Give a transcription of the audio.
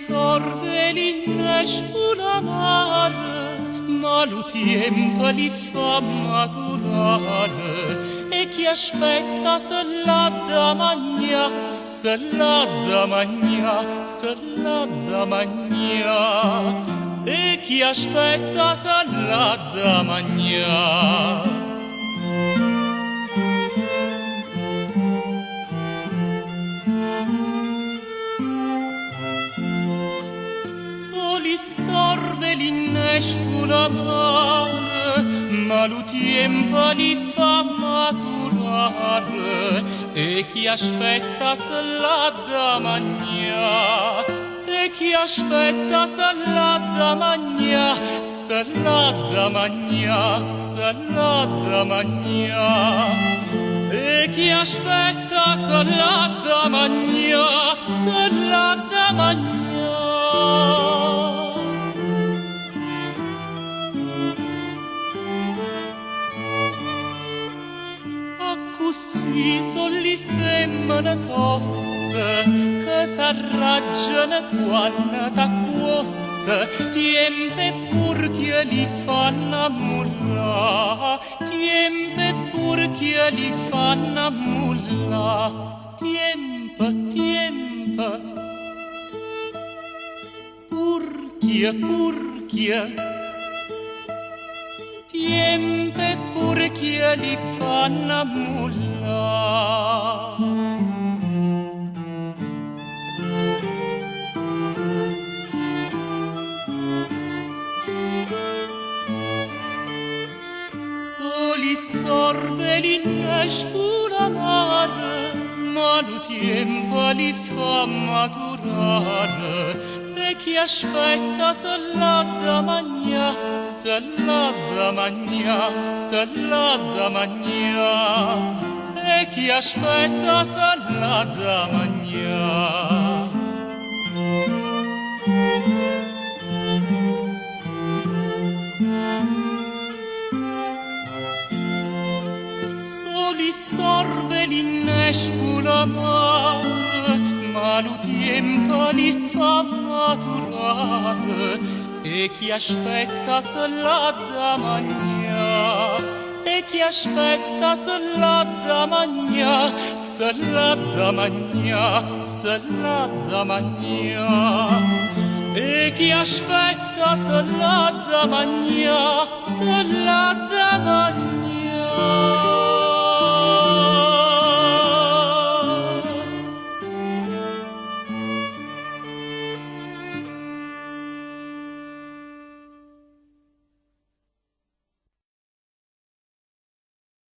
sorbe l'innesco l'amare, ma lo tempo li fa maturare, e chi aspetta se l'ha da mangia, se l'ha da mangia, se l'ha da mangia, e chi aspetta se l'ha da mangia. Soli sorbe l'innesco l'amare, ma lo tempo li fa maturare, e chi aspetta se l'ha da mangia, e chi aspetta se l'ha da mangia, se l'ha da mangia, se l'ha da mangia, e chi aspetta se l'ha da mangia, se l'ha da mangia. Così sono le femmine toste che s'arraggiano quando t'accosta, tiempe pur che li fanno mulla, tiempe pur che li fanno mulla, tiempe, tiempe, purchia, tiempe pur che li fanno mulla. Soli sorbe l'innesco l'amare, ma lo tempo li fa maturare, e chi aspetta se l'ha da mangia, se l'ha da mangia, se l'ha da mangia, e chi aspetta se l'ha da mangia. Soli sorbe l'innesco l'amare, ma lo tempo li fa maturare, e chi aspetta se l'ha da mangia, e chi aspetta se l'ha da mangia, se l'ha da mangia, se l'ha da mangia, e chi aspetta se l'ha da mangia, se l'ha da mangia.